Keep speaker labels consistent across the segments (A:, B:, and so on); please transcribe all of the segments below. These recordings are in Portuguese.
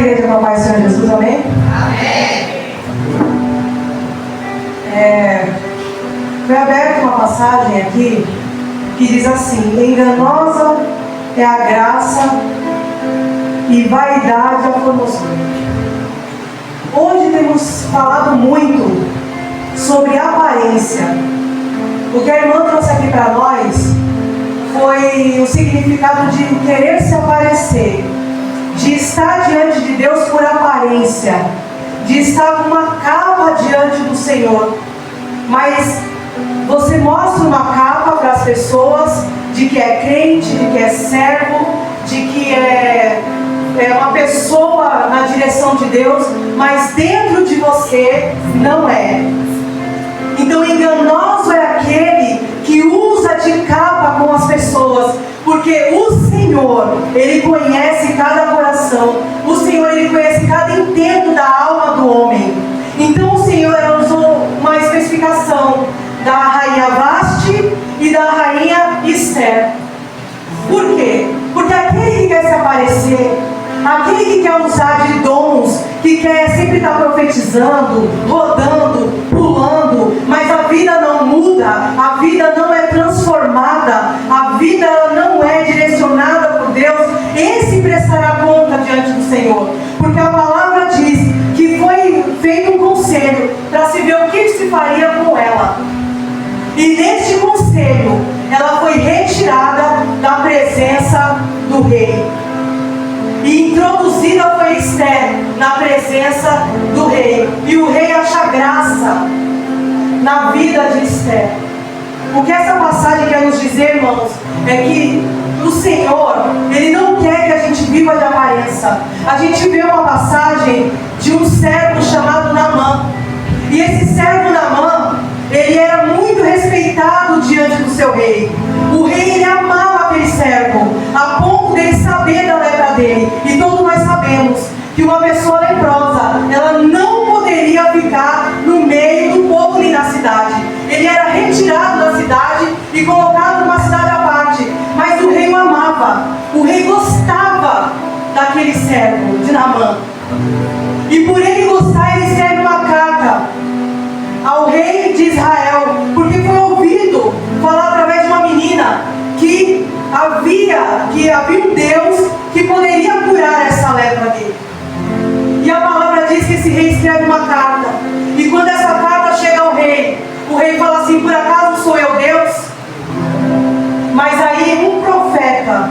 A: igreja com a paz do Senhor Jesus, amém?
B: Amém.
A: Foi aberta uma passagem aqui que diz assim: enganosa é a graça e vaidade a formosura. Hoje temos falado muito sobre aparência. O que a irmã trouxe aqui para nós foi o significado de querer se aparecer, de estar diante de Deus por aparência, de estar com uma capa diante do Senhor. Mas você mostra uma capa para as pessoas de que é crente, de que é servo, de que é uma pessoa na direção de Deus, mas dentro de você não é. Então enganoso é aquele que usa de capa com as pessoas, porque o Senhor, Ele conhece cada coração, o Senhor, Ele conhece cada intento da alma do homem. Então o Senhor usou uma especificação da rainha Vasti e da rainha Esther. Por quê? Porque aquele que quer se aparecer, aquele que quer usar de dons, que quer sempre estar profetizando, rodando, pulando, mas a vida não muda, a vida não é transformada, a vida não é direcionada por Deus, esse prestará conta diante do Senhor. Porque a palavra diz que foi feito um conselho para se ver o que se faria com ela. E neste conselho, ela foi retirada da presença do rei. E introduzida foi Esther na presença do rei. E o rei acha graça na vida de Esther. O que essa passagem quer nos dizer, irmãos, é que o Senhor, Ele não quer que a gente viva de aparência. A gente vê uma passagem de um servo chamado Naamã. E esse servo Naamã, ele era muito respeitado diante do seu rei. O rei, ele amava aquele servo, a ponto dele saber da lepra dele. E todos nós sabemos que uma pessoa leprosa, ela não poderia ficar no meio do povo nem na cidade. Ele era retirado da cidade e colocado numa cidade à parte. Mas o rei o amava. O rei gostava daquele servo de Naamã. E por ele gostar, ele escreve uma carta ao rei de Israel, porque foi ouvido falar através de uma menina que havia um Deus que poderia curar essa lepra dele. E a palavra diz que esse rei escreve uma carta, e quando essa carta chega ao rei, o rei fala assim: por acaso sou eu Deus? Mas aí um profeta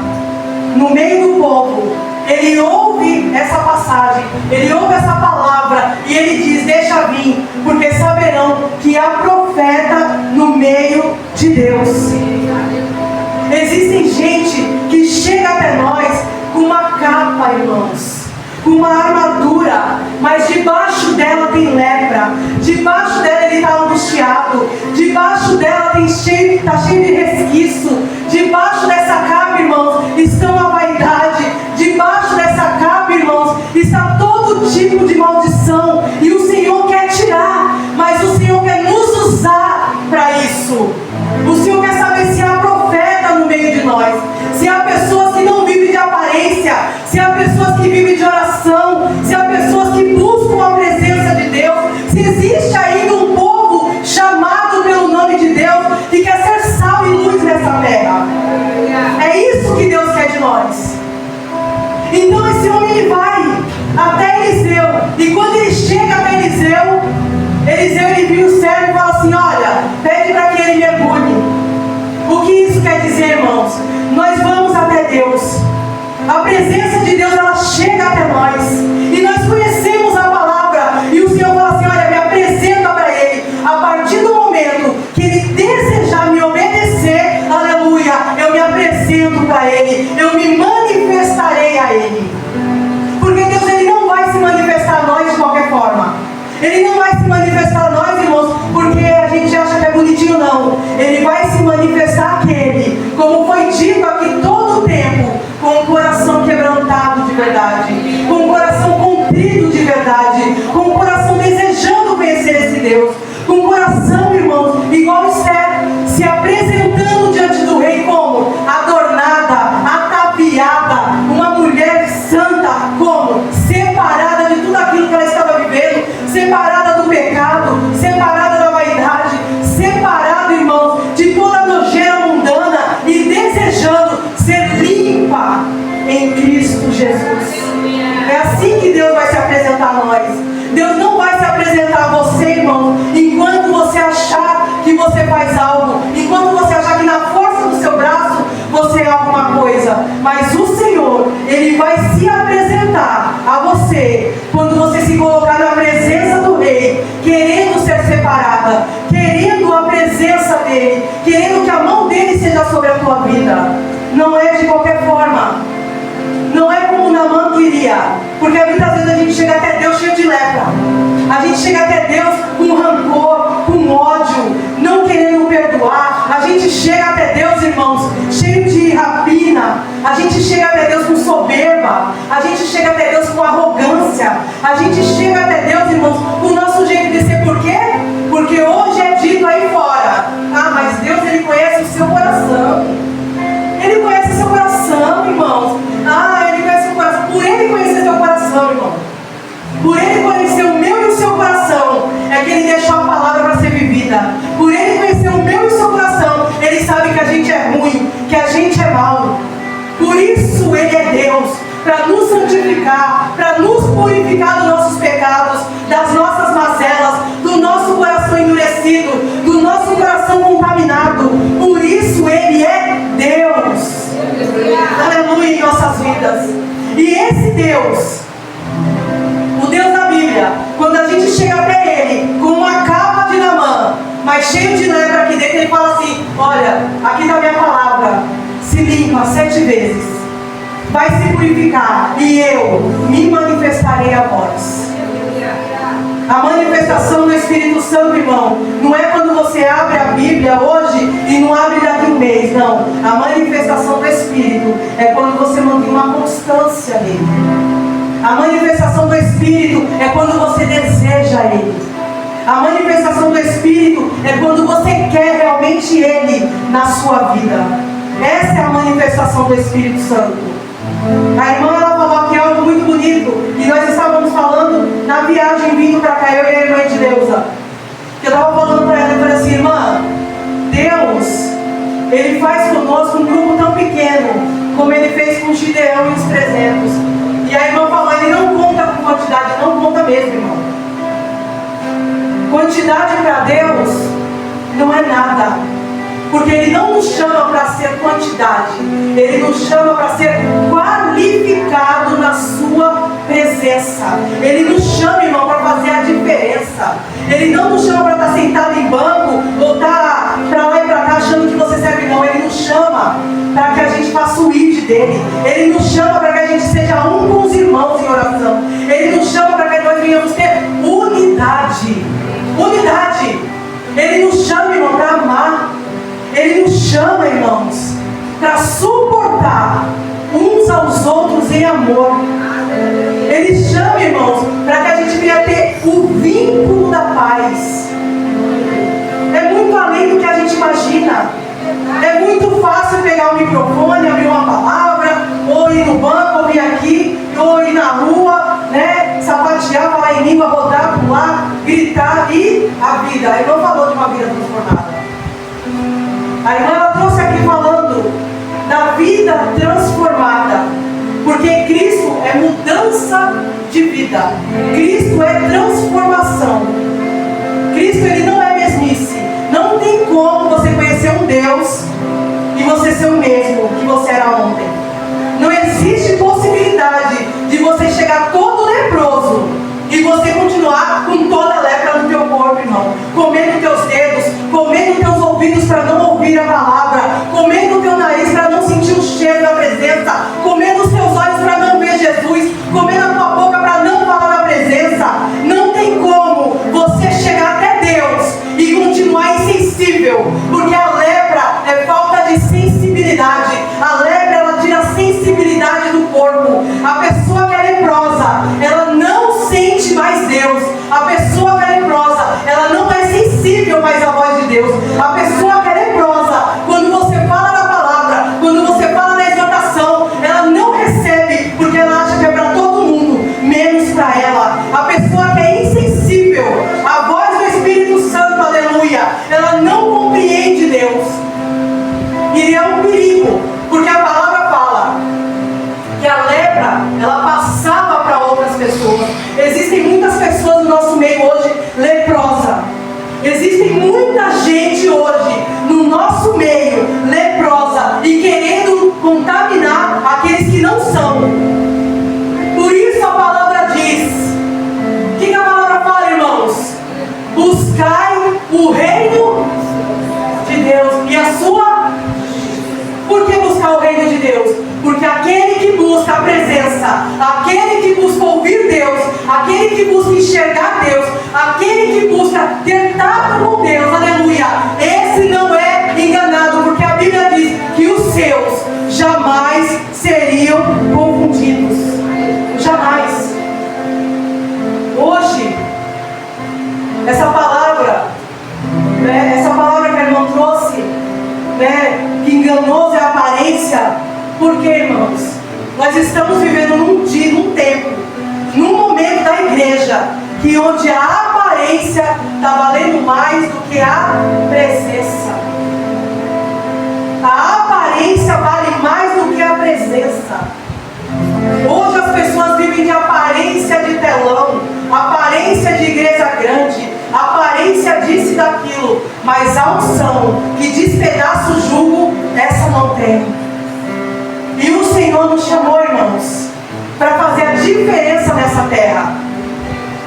A: no meio do povo, ele ouve essa passagem, ele ouve essa palavra, e ele diz: deixa vir, porque saberão que há profeta no meio de Deus. Existem gente que chega até nós com uma capa, irmãos, com uma armadura, mas debaixo dela tem lepra, debaixo dela ele está angustiado, debaixo dela está cheio de resquício, debaixo dessa capa, irmãos, estão a vaidade, debaixo dessa capa, irmãos, está todo tipo de maldição, e o Senhor quer tirar, mas o Senhor quer nos usar para isso. O Senhor quer saber se há profeta no meio de nós, se há pessoas que não vivem de aparência, se há pessoas que vivem de oração, se há pessoas que buscam a presença de Deus, se existe ainda um povo chamado pelo nome de Deus que quer ser sal e luz nessa terra. É isso que Deus quer de nós. Então esse homem, ele vai até Eliseu, e quando ele chega até Eliseu, ele vira o servo e fala assim: olha, pede para que ele mergulhe. O que isso quer dizer, irmãos? Nós vamos até Deus, a presença de Deus, ela chega até nós, e nós conhecemos a palavra, e o Senhor fala assim: olha, me apresenta para ele. A partir do momento que ele desejar me obedecer, aleluia, eu me apresento para ele, eu me manifestarei a ele. Porque Deus, ele não vai se manifestar a nós de qualquer forma. Ele não vai se manifestar a nós, irmãos, porque a gente acha que é bonitinho, não. Ele vai se manifestar aquele, como foi dito aqui todo o tempo, com o coração quebrantado de verdade, com o coração contrito de verdade, com o coração desejando conhecer esse Deus, com o coração, irmãos, igual Esther, se apresentando diante do rei como? Adornada, ataviada, limpa em Cristo Jesus. É assim que Deus vai se apresentar a nós. Deus não vai se apresentar a você, irmão, enquanto você achar que você faz algo, enquanto você achar que na força do seu braço você é alguma coisa. Mas o Senhor, Ele vai se apresentar a você quando você se colocar na presença do Rei, querendo ser separada, querendo a presença dEle, querendo que a mão dEle seja sobre a tua vida. Não é de qualquer forma. Não é como Naamã queria, porque muitas vezes a gente chega até Deus cheio de lepra, a gente chega até Deus com rancor, com ódio, não querendo perdoar, a gente chega até Deus, irmãos, cheio de rapina, a gente chega até Deus com soberba, a gente chega até Deus com arrogância, a gente chega até Deus, irmãos, com o nosso jeito de ser. Por quê? Porque hoje é dito aí fora, mas Deus, Ele conhece o seu coração. Ele conhece o seu coração, irmãos. Ele conhece o coração. Por Ele conhecer seu coração, irmão, por Ele conhecer o meu e o seu coração, é que Ele deixou a palavra para ser vivida. Por Ele conhecer o meu e o seu coração, Ele sabe que a gente é ruim, que a gente é mau. Por isso Ele é Deus, para nos santificar, para nos purificar dos nossos pecados, das nossas mazelas, do nosso coração endurecido, do nosso coração contaminado. Por isso Ele é Deus. Aleluia, em nossas vidas. E esse Deus, o Deus da Bíblia, quando a gente chega até Ele com uma capa de Naamã, mas cheio de lepra aqui dentro, Ele fala assim: olha, aqui está a minha palavra, se limpa 7 vezes, vai se purificar, e eu me manifestarei a vós. A manifestação do Espírito Santo, irmão, não é quando você abre a Bíblia hoje e não abre daqui um mês, não. A manifestação do Espírito é quando você mantém uma constância nele. A manifestação do Espírito é quando você deseja Ele. A manifestação do Espírito é quando você quer realmente Ele na sua vida. Essa é a manifestação do Espírito Santo. A irmã, ela falou aqui algo muito bonito, e nós estávamos falando na viagem vindo para cá, eu e a irmã Edileuza, que eu estava falando para ela, eu falei assim: irmã, Deus, Ele faz conosco um grupo tão pequeno, como Ele fez com Gideão e os 300. E a irmã falou: Ele não conta com quantidade, não conta mesmo, irmão. Quantidade para Deus não é nada. Porque Ele não nos chama para ser quantidade, Ele nos chama para ser qualificado na sua presença. Ele nos chama, irmão, para fazer a diferença. Ele não nos chama para estar sentado em banco ou estar para lá e para cá achando que você serve, não. Ele nos chama para que a gente faça o ID dele. Ele nos chama para que a gente seja um com os irmãos em oração. Ele nos chama para que nós venhamos ter unidade. Unidade. Ele nos chama, irmão, para amar. Ele nos chama, irmãos, para suportar uns aos outros em amor. Ele chama, irmãos, para que a gente venha ter o vínculo da paz. É muito além do que a gente imagina. É muito fácil pegar o microfone, abrir uma palavra, ou ir no banco, ou vir aqui, ou ir na rua, né? Sapatear, falar em língua, rodar, pular, gritar, e a vida. A irmã falou de uma vida transformada. A irmã, ela trouxe aqui falando da vida transformada, porque Cristo é mudança de vida, Cristo é transformação. Cristo, Ele não é mesmice. Não tem como você conhecer um Deus e você ser o mesmo que você era ontem. Não existe possibilidade de você chegar todo leproso e você continuar com toda a lepra no teu corpo, irmão, comendo teus dedos, comendo teus ouvidos para não ouvir a palavra, comendo o teu nariz para não sentir o cheiro da presença, comendo os teus olhos para não ver Jesus, comendo a tua boca para não falar da presença. Não tem como você chegar até Deus e continuar insensível, porque a lepra é falta de sensibilidade. A seriam confundidos. Jamais. Hoje, essa palavra que a irmã trouxe, que enganoso é a aparência. Por quê, irmãos? Nós estamos vivendo num tempo, num momento da igreja, que onde a aparência está valendo mais do que a presença. A aparência vale mais do que a presença. Hoje as pessoas vivem de aparência de telão, aparência de igreja grande, aparência disso e daquilo, mas a unção que despedaça o jugo, essa não tem. E o Senhor nos chamou, irmãos, para fazer a diferença nessa terra.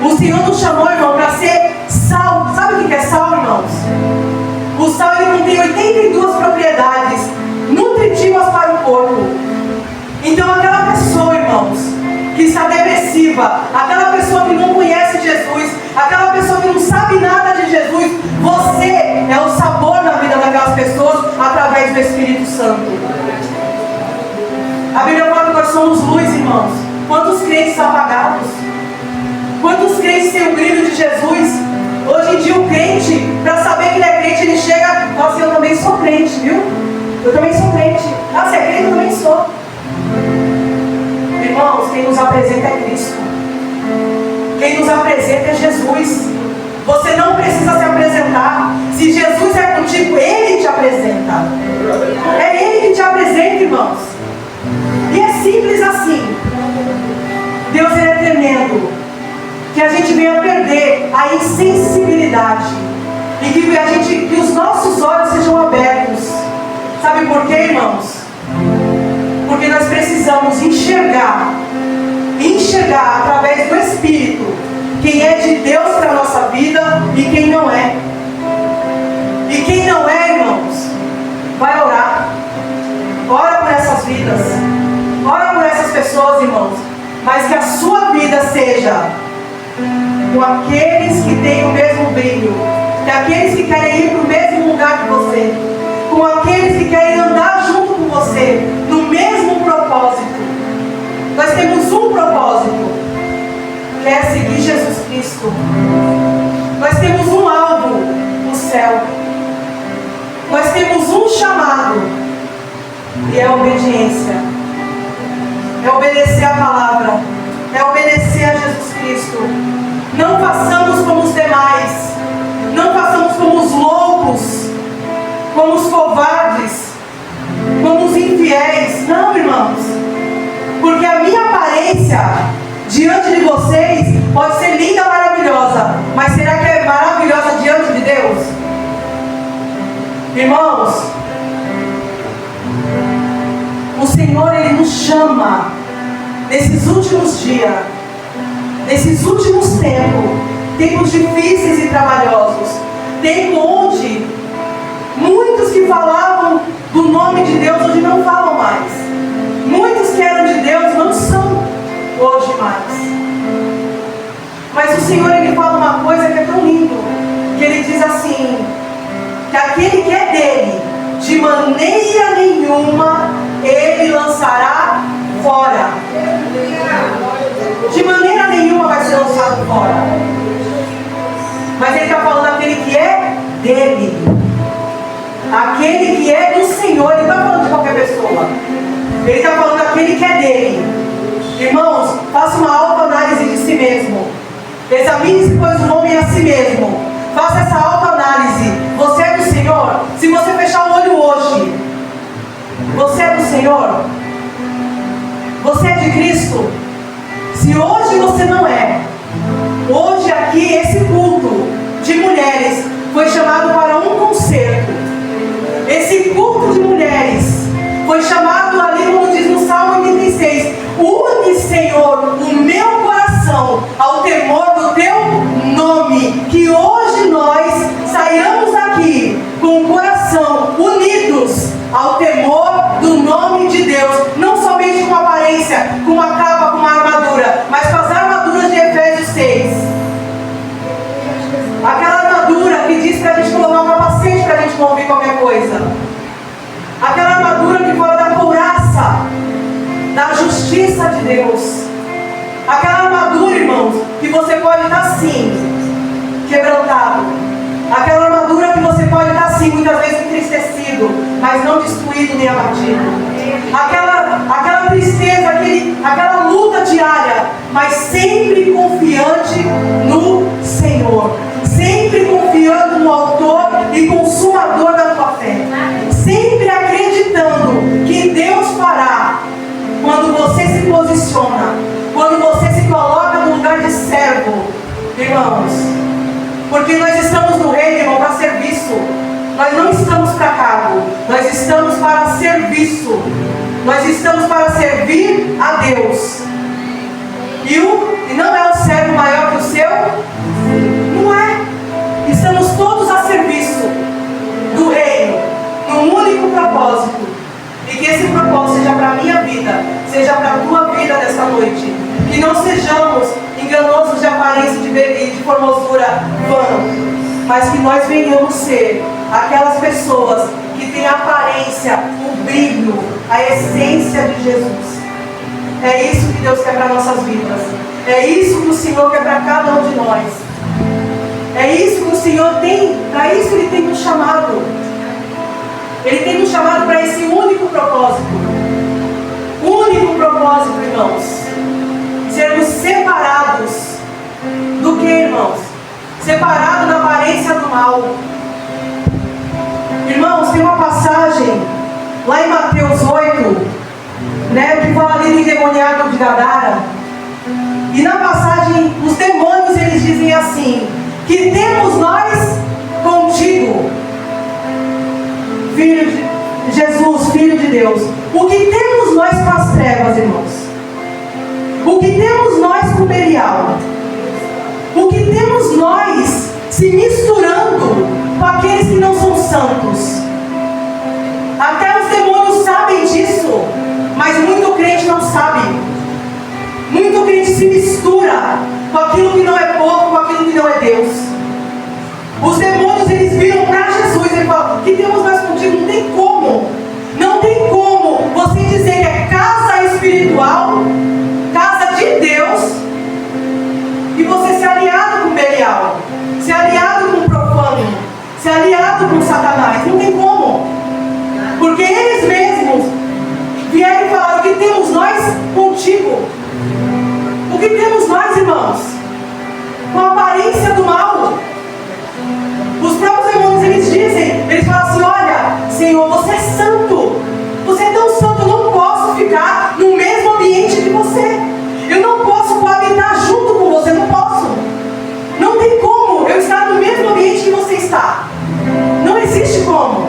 A: O Senhor nos chamou, irmão, para ser sal. Sabe o que é sal, irmãos? O sal, ele contém 82 propriedades nutritivas para o corpo. Então aquela pessoa, irmãos, que está depressiva, aquela pessoa que não conhece Jesus, aquela pessoa que não sabe nada de Jesus, você é o sabor na vida daquelas pessoas através do Espírito Santo. A Bíblia fala que nós somos luz, irmãos. Quantos crentes apagados? Quantos crentes têm o brilho de Jesus? Hoje em dia o crente, para saber que ele é crente, ele chega e fala assim: eu também sou crente, viu? Eu também sou crente. Ah, você é crente? Eu também sou. Irmãos, quem nos apresenta é Cristo. Quem nos apresenta é Jesus. Você não precisa se apresentar. Se Jesus é contigo, Ele te apresenta. É Ele que te apresenta, irmãos. E é simples assim. Deus, ele é tremendo. Que a gente venha perder a insensibilidade. E que os nossos olhos sejam abertos. Sabe por quê, irmãos? Porque nós precisamos enxergar através do Espírito quem é de Deus para a nossa vida e quem não é. E quem não é, irmãos, vai orar. Ora por essas vidas. Ora por essas pessoas, irmãos. Mas que a sua vida seja com aqueles que têm o mesmo brilho, que aqueles que querem ir para o mesmo lugar que você, com aqueles que querem andar junto com você, no mesmo propósito. Nós temos um propósito, que é seguir Jesus Cristo. Nós temos um alvo, o céu. Nós temos um chamado, e é a obediência. É obedecer a palavra, é obedecer a Jesus Cristo. Não façamos como os demais, não façamos como os loucos, como os covardes, como os infiéis. Não, irmãos, porque a minha aparência diante de vocês pode ser linda, maravilhosa, mas será que é maravilhosa diante de Deus? Irmãos, o Senhor, ele nos chama nesses últimos dias, nesses últimos tempos difíceis e trabalhosos, tempo onde muitos que falavam do nome de Deus hoje não falam mais. Muitos que eram de Deus não são hoje mais. Mas o Senhor, ele fala uma coisa que é tão lindo, que ele diz assim, que aquele que é dele, de maneira nenhuma ele lançará fora. De maneira nenhuma vai ser lançado fora. Mas ele está falando aquele que é dele, aquele que é do Senhor. Ele não está falando de qualquer pessoa. Ele está falando daquele que é dele. Irmãos, faça uma autoanálise de si mesmo. Examine-se, pois, o homem a si mesmo. Faça essa autoanálise. Você é do Senhor? Se você fechar o olho hoje, você é do Senhor? Você é de Cristo? Se hoje você não é, hoje aqui esse culto de mulheres foi chamado para um concerto. Esse culto de mulheres foi chamado ali, como diz no Salmo 86, une, Senhor, o meu coração ao temor do teu nome. Que hoje nós saiamos aqui com o coração unidos ao temor do nome de Deus, não somente com aparência, com uma capa, com uma armadura, mas com as armaduras de Efésios 6. Aquela armadura que diz para a gente colocar um capacete para a gente não ouvir qualquer coisa. Aquela armadura que fala da couraça da justiça de Deus. Aquela armadura, irmãos, que você pode estar sim quebrantado. Aquela armadura que você pode estar sim muitas vezes entristecido, mas não destruído nem abatido. Aquela tristeza, aquela luta diária, mas sempre confiante no Senhor. Sempre confiando no autor e consumador da tua fé. Sempre acreditando que Deus fará quando você se posiciona, quando você se coloca no lugar de servo, irmãos. Porque nós estamos no reino, irmão, para serviço. Nós não estamos para cargo, nós estamos para serviço. Nós estamos para servir a Deus. E não é o servo maior que o seu? Não é. Estamos todos a serviço do reino, num único propósito. E que esse propósito seja para a minha vida, seja para a tua vida nesta noite. Que não sejamos enganosos de aparência e de formosura vã, mas que nós venhamos ser aquelas pessoas que têm a aparência, o brilho, a essência de Jesus. É isso que Deus quer para nossas vidas. É isso que o Senhor quer para cada um de nós. É isso que o Senhor tem, para isso Ele tem nos chamado. Ele tem nos chamado para esse único propósito. Único propósito, irmãos. Sermos separados do que, irmãos? Separado da aparência do mal. Irmãos, tem uma passagem lá em Mateus 8, que fala ali do endemoniado de Gadara. E na passagem, os demônios eles dizem assim: que temos nós contigo, Jesus, Filho de Deus. O que temos nós com as trevas, irmãos? O que temos nós com Belial? O que temos nós se misturando com aqueles que não são santos? Até os demônios sabem disso, mas muito crente não sabe. Muito crente se mistura com aquilo que não é pouco, com aquilo que não é Deus. Os demônios eles viram para Jesus e falam: que temos nós contigo? Não tem como. Não tem como você dizer que é casa espiritual, casa de Deus, e você ser aliado com Belial, ser aliado com o profano, ser aliado com Satanás. Não tem como. Porque eles mesmos vieram e falaram: que temos nós contigo? O que temos nós, irmãos? Com a aparência do mal. Os próprios demônios eles dizem, eles falam assim: olha, Senhor, você é santo. Você é tão santo, eu não posso ficar no mesmo ambiente que você. Eu não posso coabitar junto com você, não posso. Não tem como eu estar no mesmo ambiente que você está. Não existe como.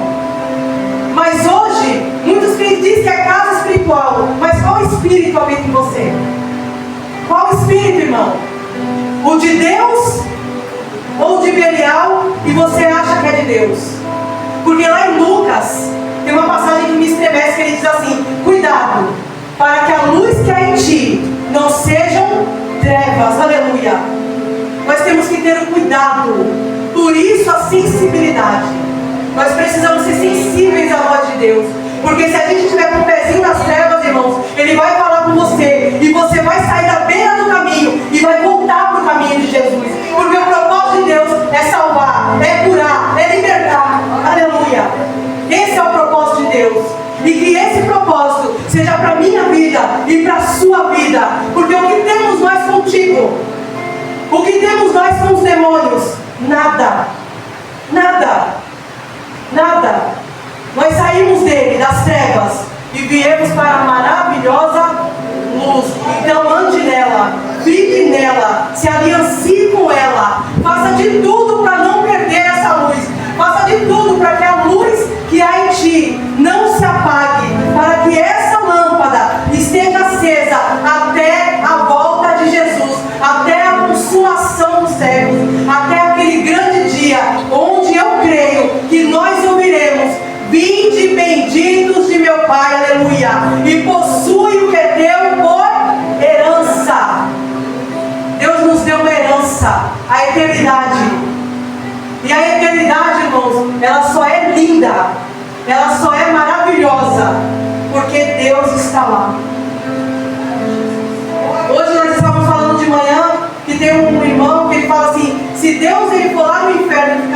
A: Mas hoje, muitos crentes dizem que é casa espiritual. Mas qual espírito habita em você? Qual espírito, irmão? O de Deus ou de Belial, e você acha que é de Deus? Porque lá em Lucas tem uma passagem que me estremece, que ele diz assim: cuidado, para que a luz que há em ti não sejam trevas. Aleluia. Nós temos que ter um cuidado. Por isso a sensibilidade. Nós precisamos ser sensíveis à voz de Deus. Porque se a gente estiver com o pezinho nas trevas, irmãos, Ele vai falar com você, e você vai sair da beira do caminho e vai voltar para o caminho de Jesus. Porque o propósito de Deus é salvar, é curar, é libertar. Aleluia. Esse é o propósito de Deus. E que esse propósito seja para a minha vida e para a sua vida. Porque o que temos nós contigo? O que temos nós com os demônios? Nada. Nada. Nada. Nós saímos dele, das trevas, e viemos para a maravilhosa luz. Então ande nela, fique nela, se aliancie com ela. Faça de tudo para não perder essa luz. Faça de tudo para que a luz que há em ti não se apague, para que essa lâmpada esteja acesa até a volta de Jesus, até a consumação dos séculos, até aquele grande dia onde eu creio que nós ouviremos: vinde benditos de meu Pai, aleluia, e possui o que é teu por herança. Deus nos deu uma herança, a eternidade. E a eternidade, irmãos, ela só é linda, ela só é maravilhosa, porque Deus está lá.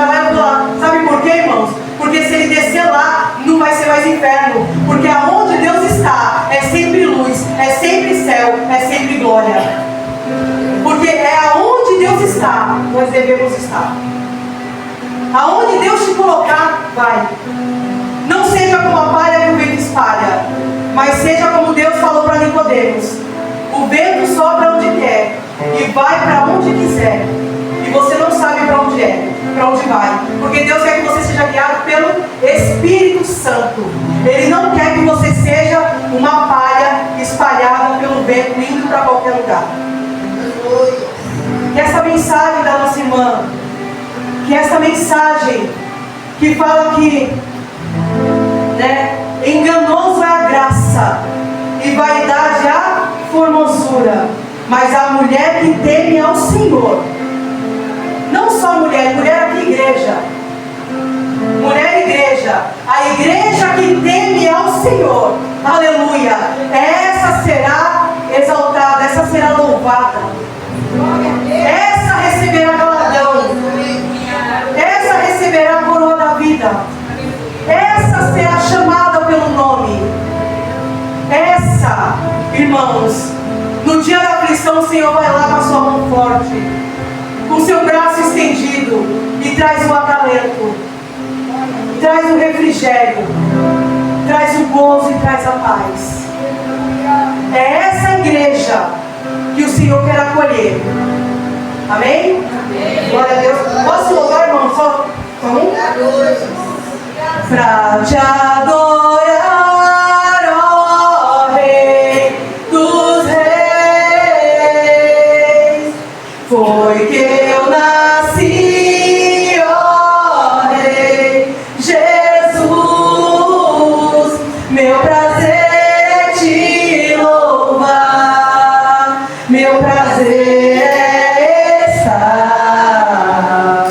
A: vai lá e eu vou lá. Sabe por quê, irmãos? Porque se ele descer lá, não vai ser mais inferno. Porque aonde Deus está, é sempre luz, é sempre céu, é sempre glória. Porque é aonde Deus está, nós devemos estar. Aonde Deus te colocar, vai. Não seja como a palha que o vento espalha, mas seja como Deus falou para Nicodemos. O vento sopra onde quer e vai para onde quiser. E você não sabe para onde é, para onde vai. Porque Deus quer que você seja guiado pelo Espírito Santo. Ele não quer que você seja uma palha espalhada pelo vento, indo para qualquer lugar. Que essa mensagem da nossa irmã, que essa mensagem que fala que, né, enganoso é a graça e vaidade a formosura, mas a mulher que teme ao Senhor, não só mulher, mulher aqui igreja, mulher igreja, a igreja que teme ao Senhor, aleluia, essa será exaltada, essa será louvada, essa receberá galardão, essa receberá a coroa da vida, essa será chamada pelo nome. Essa, irmãos, no dia da aflição o Senhor vai lá com a sua mão forte, com o seu braço estendido, e traz o acalento, traz o refrigério, traz o gozo e traz a paz. É essa igreja que o Senhor quer acolher. Amém? Amém. Glória a Deus. Posso louvar, irmão? Só um? Pra te adorar, ó Rei dos Reis, foi que eu nasci, ó Rei Jesus. Meu prazer é te louvar, meu prazer é estar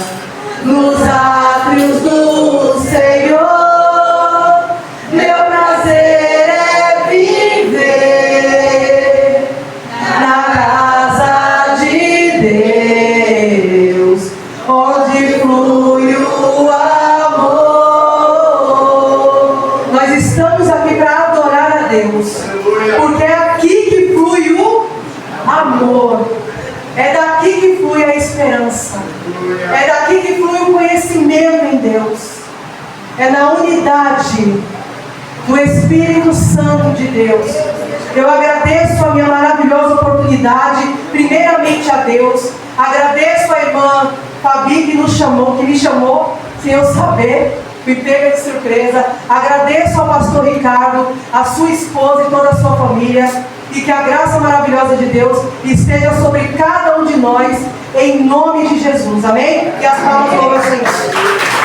A: nos átrios do Senhor. Meu prazer é viver na casa de Deus, onde flui o amor. Nós estamos aqui para adorar a Deus, porque é aqui que flui o amor, é daqui que flui a esperança, é daqui que flui o conhecimento em Deus, é na unidade do Espírito Santo de Deus. Eu agradeço a minha maravilhosa oportunidade, primeiramente a Deus, agradeço a irmã Fabi que nos chamou, que me chamou sem eu saber, me pega de surpresa. Agradeço ao pastor Ricardo, a sua esposa e toda a sua família, e que a graça maravilhosa de Deus esteja sobre cada um de nós, em nome de Jesus, amém? E as palavras do Senhor.